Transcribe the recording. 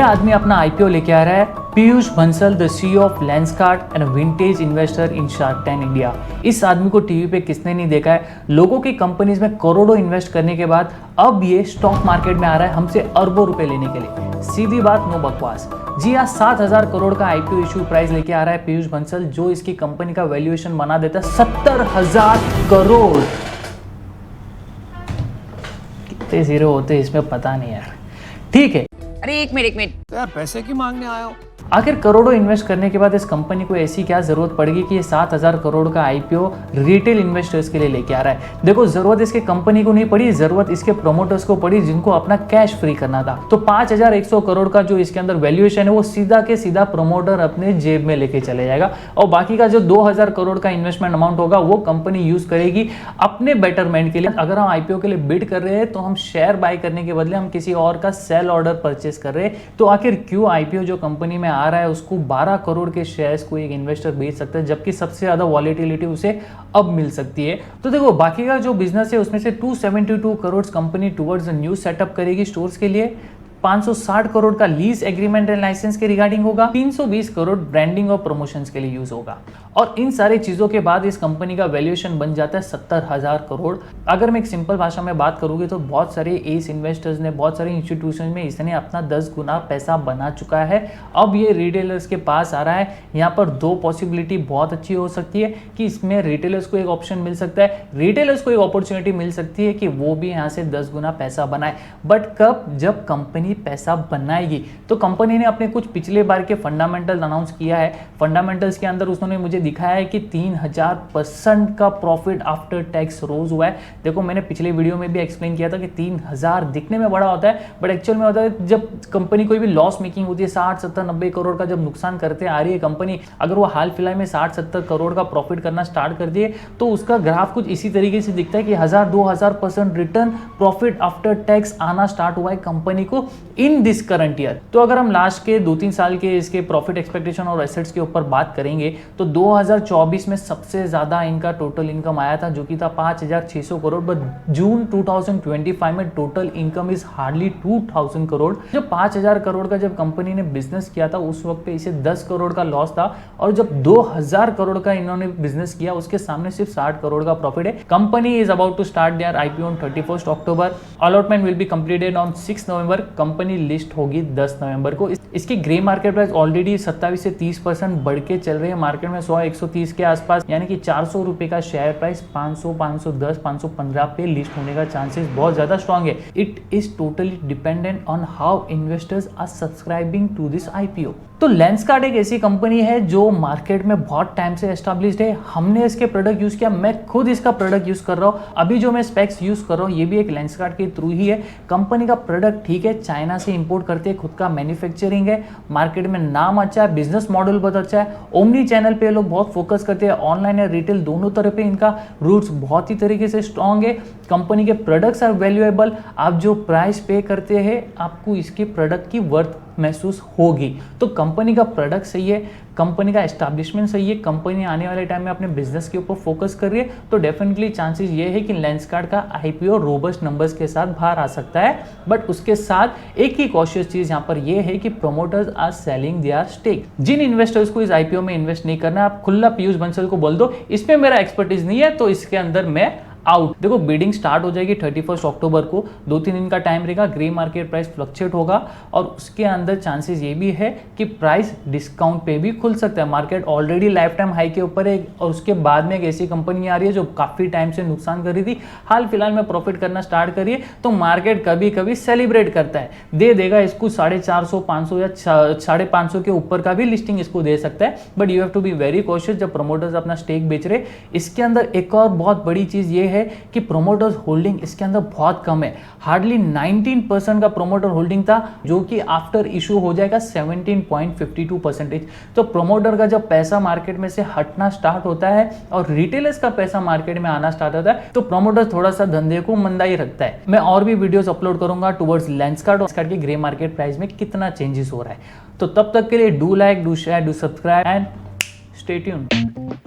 आदमी अपना आईपीओ लेके आ रहा है, Piyush Bansal, the CEO of Lenskart and vintage investor in shark tank India. इस आदमी को टीवी पे किसने नहीं देखा है। लोगों की कंपनीज में करोड़ों इन्वेस्ट करने के बाद अब ये स्टॉक मार्केट में आ रहा है हमसे अरबों रुपए लेने के लिए। सीधी बात, नो बकवास। जी हाँ, 7,000 करोड़ का आईपीओ इशू प्राइस लेके आ रहा है पीयूष बंसल, जो इसकी कंपनी का वैल्यूएशन बना देता है 70,000 करोड़। कितने जीरो होते इसमें पता नहीं यार। ठीक है, अरे एक मिनट तो यार पैसे क्यों मांगने आए हो? आखिर करोड़ों इन्वेस्ट करने के बाद इस कंपनी को ऐसी क्या जरूरत पड़ेगी कि ये 7,000 करोड़ का आईपीओ रिटेल इन्वेस्टर्स के लिए लेके आ रहा है। देखो, जरूरत इसके कंपनी को नहीं पड़ी, जरूरत इसके प्रोमोटर्स को पड़ी जिनको अपना कैश फ्री करना था। तो 5,100 करोड़ का जो इसके अंदर वैल्यूएशन है वो सीधा के सीधा प्रोमोटर अपने जेब में लेके चले जाएगा, और बाकी का जो 2,000 करोड़ का इन्वेस्टमेंट अमाउंट होगा वो कंपनी यूज करेगी अपने बेटरमेंट के लिए। अगर हम आईपीओ के लिए बिड कर रहे हैं तो हम शेयर बाय करने के बदले हम किसी और का सेल ऑर्डर परचेस कर रहे हैं। तो आखिर क्यों आईपीओ जो कंपनी में आ रहा है उसको 12 करोड़ के शेयर्स को एक इन्वेस्टर बेच सकता है, जबकि सबसे ज्यादा वॉलेटिलिटी उसे अब मिल सकती है। तो देखो, बाकी का जो बिजनेस है उसमें से 272 crore company towards new setup करेगी स्टोर्स के लिए, 560 करोड़ का लीज एग्रीमेंट एंड लाइसेंस के रिगार्डिंग होगा, 320 करोड़ ब्रांडिंग और प्रमोशंस के लिए यूज होगा। और इन सारी चीजों के बाद इस कंपनी का वैल्यूएशन बन जाता है 70,000 करोड़। अगर मैं एक सिंपल भाषा में बात करूंगी तो बहुत सारे एस इन्वेस्टर्स ने, बहुत सारे इंस्टीट्यूशन में इसने अपना 10 गुना पैसा बना चुका है। अब ये रिटेलर्स के पास आ रहा है। यहाँ पर दो पॉसिबिलिटी बहुत अच्छी हो सकती है कि इसमें रिटेलर्स को एक ऑप्शन मिल सकता है, रिटेलर्स को एक अपॉर्चुनिटी मिल सकती है कि वो भी यहाँ से 10 गुना पैसा बनाए। बट कब? जब कंपनी पैसा बनाएगी। तो कंपनी ने अपने कुछ पिछले बार के फंडामेंटल अनाउंस किया है। फंडामेंटल्स के अंदर उसने मुझे दिखाया है कि 3000% का प्रॉफिट आफ्टर टैक्स रोज हुआ है। देखो, मैंने पिछले वीडियो में भी एक्सप्लेन किया था कि 3000 दिखने में बड़ा होता है, बट एक्चुअल में होता है जब कंपनी कोई भी लॉस मेकिंग होती है, 60, 70, 90 करोड़ का जब नुकसान करते आ रही है कंपनी, अगर वो हाल फिलहाल में 60-70 करोड़ का प्रॉफिट करना स्टार्ट कर दिए तो उसका ग्राफ कुछ इसी तरीके से दिखता है कि 1000-2000% रिटर्न प्रॉफिट आफ्टर टैक्स आना स्टार्ट हुआ है कंपनी को इन दिस करंट ईयर। तो अगर हम लास्ट के 2-3 साल के इसके प्रॉफिट एक्सपेक्टेशन और एसेट्स के ऊपर बात करेंगे तो 2024 में सबसे ज्यादा इनका टोटल इनकम आया था, जो कि था 5,600 करोड़। बट जून 2025 में total income is hardly 2,000 crore. जब 5,000 करोड़ का जब कंपनी ने बिजनेस किया था उस वक्त पे इसे 10 करोड़ का लॉस था, और जब 2,000 करोड़ का इन्होंने बिजनेस किया उसके सामने सिर्फ 60 करोड़ का प्रॉफिट है। Company is about to start their IPO on 31 October. Allotment will be completed on 6 November. Company list होगी 10 नवंबर को। इसकी ग्रे मार्केट प्राइस ऑलरेडी 27 से 30% बढ़ के चल रही है मार्केट में, 100-130 के आसपास, यानी कि 400 रुपए का शेयर प्राइस 500, 510, 515 पे लिस्ट होने का चांसेस बहुत ज्यादा स्ट्रॉन्ग है। It is totally dependent on how investors are subscribing to this IPO. तो लेंसकार्ट एक ऐसी कंपनी है जो मार्केट में बहुत टाइम से एस्टेब्लिश्ड है। हमने इसके प्रोडक्ट यूज किया, मैं खुद इसका प्रोडक्ट यूज कर रहा हूँ। अभी जो मैं स्पेक्स यूज कर रहा हूँ ये भी एक लेंसकार्ट के थ्रू ही है। कंपनी का प्रोडक्ट ठीक है, चाइना से इंपोर्ट करते हैं, खुद का मैन्युफैक्चरिंग है, मार्केट में नाम अच्छा है, बिजनेस मॉडल बहुत अच्छा है। ओमनी चैनल पे लोग बहुत फोकस करते हैं, ऑनलाइन या रिटेल दोनों तरह पे इनका रूट्स बहुत ही तरीके से स्ट्रॉन्ग है। कंपनी के प्रोडक्ट्स आर वैल्यूएबल। आप जो प्राइस पे करते हैं आपको इसके प्रोडक्ट की वर्थ महसूस होगी। तो कंपनी का प्रोडक्ट सही है, कंपनी का एस्टैब्लिशमेंट सही है, कंपनी आने वाले टाइम में अपने बिजनेस के ऊपर फोकस कर रही है, तो डेफिनेटली चांसेस ये है कि लेंसकार्ट का आईपीओ रोबस्ट नंबर्स के साथ बाहर आ सकता है। बट उसके साथ एक ही कॉशियस चीज यहाँ पर ये है कि promoters are selling their stake. जिन इन्वेस्टर्स को इस आईपीओ में इन्वेस्ट नहीं करना, आप खुला पीयूष बंसल को बोल दो इसमें मेरा एक्सपर्टीज नहीं है तो इसके अंदर मैं आउट। देखो, बिडिंग स्टार्ट हो जाएगी 31 अक्टूबर को, 2-3 दिन का टाइम रहेगा। ग्रे मार्केट प्राइस फ्लक्चुएट होगा और उसके अंदर चांसेस ये भी है कि प्राइस डिस्काउंट पे भी खुल सकता है। Market already life time high के ऊपर है और उसके बाद में एक ऐसी कंपनी आ रही है जो काफी टाइम से नुकसान कर रही थी, हाल फिलहाल में प्रॉफिट करना स्टार्ट करिए, तो मार्केट कभी कभी सेलिब्रेट करता है, दे देगा इसको 450, 500 या 550 के ऊपर का भी लिस्टिंग इसको दे सकता है। But you have to be very cautious जब प्रोमोटर्स अपना स्टेक बेच रहे। इसके अंदर एक और बहुत बड़ी चीज ये है कि प्रोमोटर्स होल्डिंग इसके अंदर बहुत कम है। हार्डली 19% का प्रोमोटर होल्डिंग था, जो कि आफ्टर इशू हो जाएगा 17.52%। तो प्रोमोटर का जब पैसा मार्केट में से हटना स्टार्ट होता है और रिटेलर्स का पैसा मार्केट में आना स्टार्ट होता है तो प्रोमोटर थोड़ा सा धंधे को मंदा ही रखता है। मैं और भी वीडियोस अपलोड करूंगा टुवर्ड्स लेंसकार्ट के ग्रे मार्केट प्राइस में कितना चेंजेस हो रहा है। तो तब तक के लिए do like, do share, do subscribe and stay tuned.